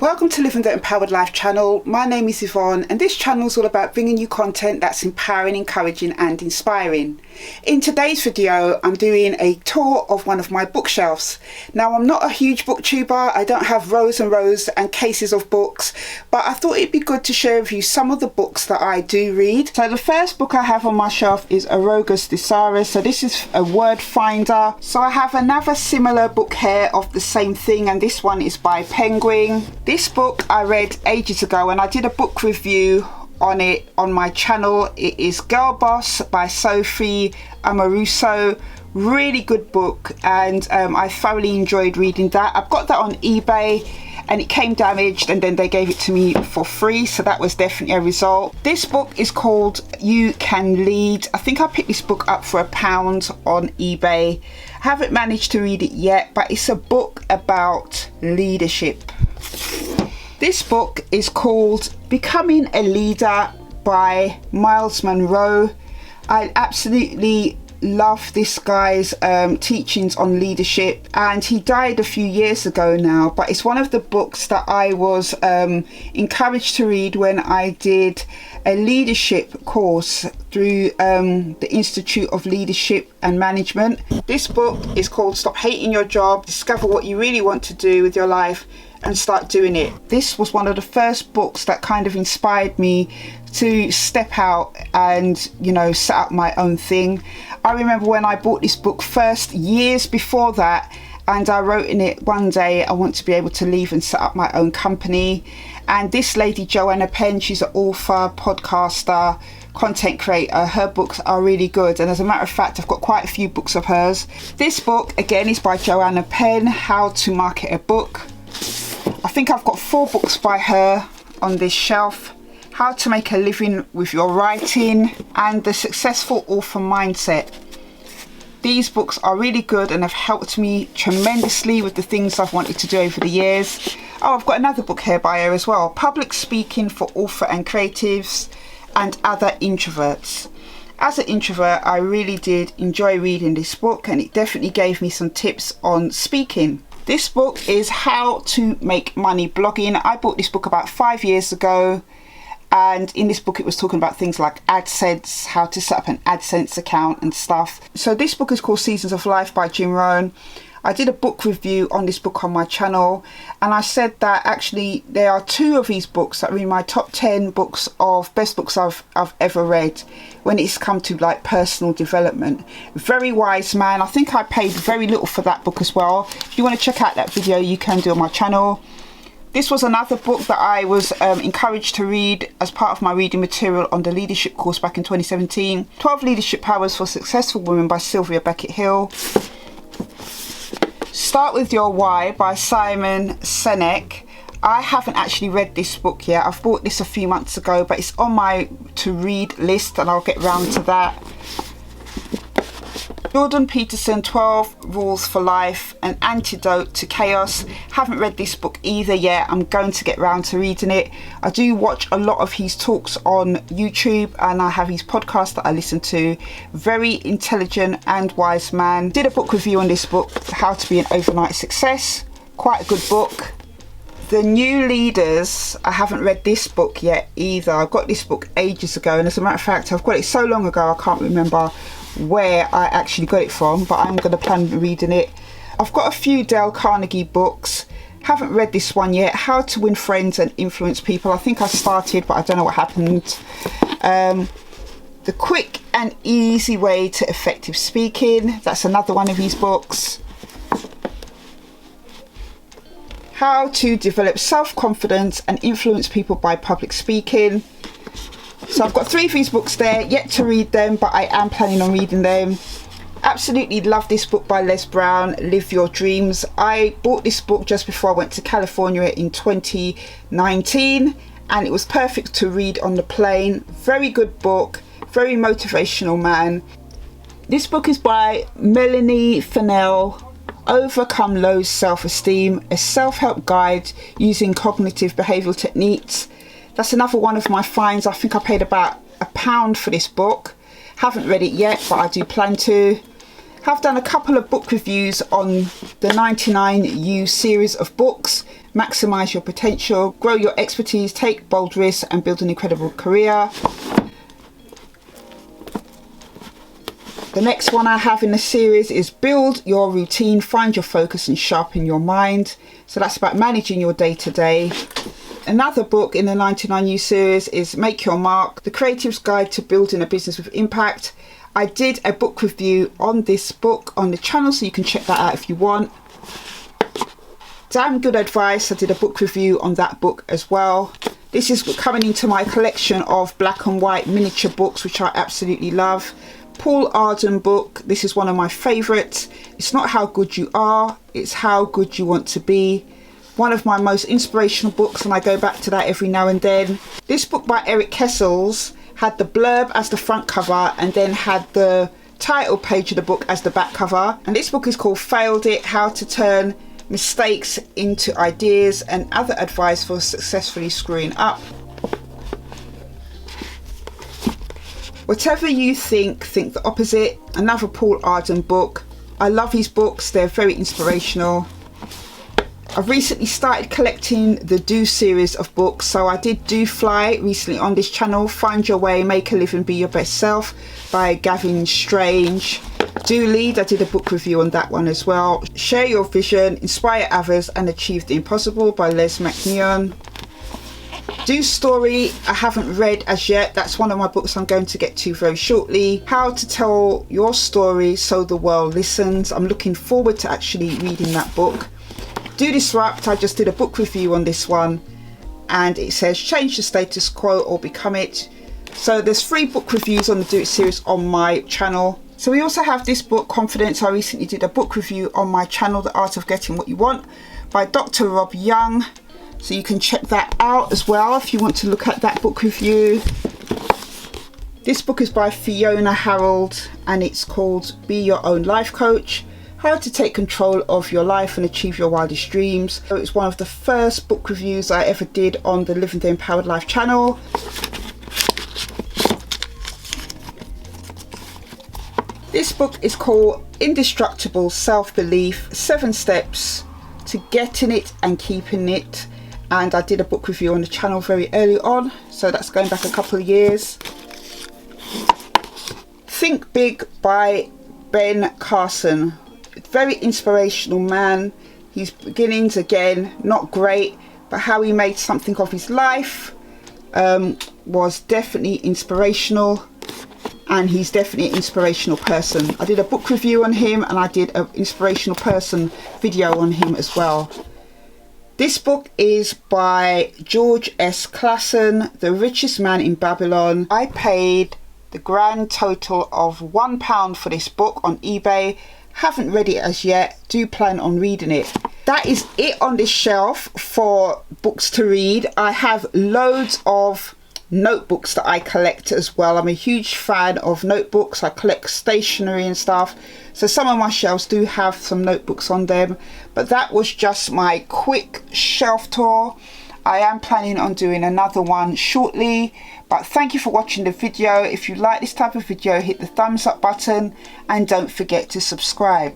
Welcome to Living the Empowered Life channel. My name is Yvonne and this channel is all about bringing you content that's empowering, encouraging and inspiring. In today's video I'm doing a tour of one of my bookshelves. Now I'm not a huge booktuber, I don't have rows and rows and cases of books, but I thought it'd be good to share with you some of the books that I do read. So the first book I have on my shelf is Arogus Thesaurus. So this is a word finder. So I have another similar book here of the same thing, and this one is by Penguin. This book I read ages ago and I did a book review on it on my channel. It is Girl Boss by Sophie Amoruso. Really good book, and I thoroughly enjoyed reading that. I've got that on eBay and it came damaged and then they gave it to me for free, so that was definitely a result. This book is called You Can Lead. I think I picked this book up for £1 on eBay. I haven't managed to read it yet, but it's a book about leadership. This book is called Becoming a Leader by Miles Monroe. I absolutely love this guy's teachings on leadership, and he died a few years ago now, but it's one of the books that I was encouraged to read when I did a leadership course through the Institute of Leadership and Management. This book is called Stop Hating Your Job, Discover What You Really Want to Do with Your Life and Start Doing It. This was one of the first books that kind of inspired me to step out and, you know, set up my own thing. I remember when I bought this book first, years before that, and I wrote in it, one day I want to be able to leave and set up my own company. And this lady, Joanna Penn, she's an author, podcaster, content creator. Her books are really good, and as a matter of fact I've got quite a few books of hers. This book again is by Joanna Penn, How to Market a Book. I think I've got 4 books by her on this shelf. How to Make a Living with Your Writing and The Successful Author Mindset. These books are really good and have helped me tremendously with the things I've wanted to do over the years. Oh, I've got another book here by her as well, Public Speaking for Author and Creatives and Other Introverts. As an introvert, I really did enjoy reading this book, and it definitely gave me some tips on speaking. This book is How to Make Money Blogging. I bought this book about 5 years ago, and in this book it was talking about things like AdSense, how to set up an AdSense account and stuff. So this book is called Seasons of Life by Jim Rohn. I did a book review on this book on my channel, and I said that actually there are 2 of these books that are in my top 10 books of best books I've ever read when it's come to like personal development. Very wise man. I think I paid very little for that book as well. If you want to check out that video, you can do on my channel. This was another book that I was encouraged to read as part of my reading material on the leadership course back in 2017. 12 Leadership Powers for Successful Women by Sylvia Beckett Hill. Start With Your Why by Simon Sinek. I haven't actually read this book yet. I've bought this a few months ago, but it's on my to read list and I'll get round to that. Jordan Peterson, 12 Rules for Life, An Antidote to Chaos. Haven't read this book either yet. I'm going to get round to reading it. I do watch a lot of his talks on YouTube, and I have his podcast that I listen to. Very intelligent and wise man. Did a book review on this book, How to Be an Overnight Success. Quite a good book. The New Leaders. I haven't read this book yet either. I got this book ages ago, and as a matter of fact I've got it so long ago I can't remember where I actually got it from, but I'm going to plan on reading it. I've got a few Dale Carnegie books. Haven't read this one yet, How to Win Friends and Influence People. I think I started, but I don't know what happened. The Quick and Easy Way to Effective Speaking. That's another one of his books. How to Develop Self-Confidence and Influence People by Public Speaking. So I've got 3 of these books there, yet to read them, but I am planning on reading them. Absolutely love this book by Les Brown, Live Your Dreams. I bought this book just before I went to California in 2019, and it was perfect to read on the plane. Very good book, very motivational man. This book is by Melanie Fennell, Overcome Low Self-Esteem, a self-help guide using cognitive behavioural techniques. That's another one of my finds. I think I paid about £1 for this book. Haven't read it yet, but I do plan to. Have done a couple of book reviews on the 99U series of books. Maximize your potential, grow your expertise, take bold risks and build an incredible career. The next one I have in the series is Build Your Routine, Find Your Focus and Sharpen Your Mind. So that's about managing your day-to-day. Another book in the 99 New series is Make Your Mark, The Creative's Guide to Building a Business with Impact. I did a book review on this book on the channel, so you can check that out if you want. Damn Good Advice, I did a book review on that book as well. This is coming into my collection of black and white miniature books, which I absolutely love. Paul Arden book, this is one of my favourites. It's not how good you are, it's how good you want to be. One of my most inspirational books, and I go back to that every now and then. This book by Eric Kessels had the blurb as the front cover and then had the title page of the book as the back cover. And this book is called Failed It, How to Turn Mistakes into Ideas and Other Advice for Successfully Screwing Up. Whatever you think the opposite. Another Paul Arden book. I love his books, they're very inspirational. I've recently started collecting the Do series of books. So I did Do Fly recently on this channel. Find Your Way, Make a Living, Be Your Best Self by Gavin Strange. Do Lead, I did a book review on that one as well. Share Your Vision, Inspire Others and Achieve the Impossible by Les McNeon. Do Story, I haven't read as yet. That's one of my books I'm going to get to very shortly. How to Tell Your Story So the World Listens. I'm looking forward to actually reading that book. Do Disrupt, I just did a book review on this one and it says change the status quo or become it. So there's 3 book reviews on the Do It series on my channel. So we also have this book, Confidence. I recently did a book review on my channel, The Art of Getting What You Want by Dr. Rob Young. So you can check that out as well if you want to look at that book review. This book is by Fiona Harold and it's called Be Your Own Life Coach. How to take control of your life and achieve your wildest dreams. So it's one of the first book reviews I ever did on the Living the Empowered Life channel. This book is called Indestructible Self-Belief, 7 Steps to Getting It and Keeping It. And I did a book review on the channel very early on, so that's going back a couple of years. Think Big by Ben Carson. Very inspirational man. His beginnings, again, not great, but how he made something of his life was definitely inspirational. And he's definitely an inspirational person. I did a book review on him and I did an inspirational person video on him as well. This book is by George S. Clason, The Richest Man in Babylon. I paid the grand total of £1 for this book on eBay. Haven't read it as yet, do plan on reading it. That is it on this shelf for books to read. I have loads of notebooks that I collect as well. I'm a huge fan of notebooks. I collect stationery and stuff, so some of my shelves do have some notebooks on them, but that was just my quick shelf tour. I am planning on doing another one shortly, but thank you for watching the video. If you like this type of video, hit the thumbs up button and don't forget to subscribe.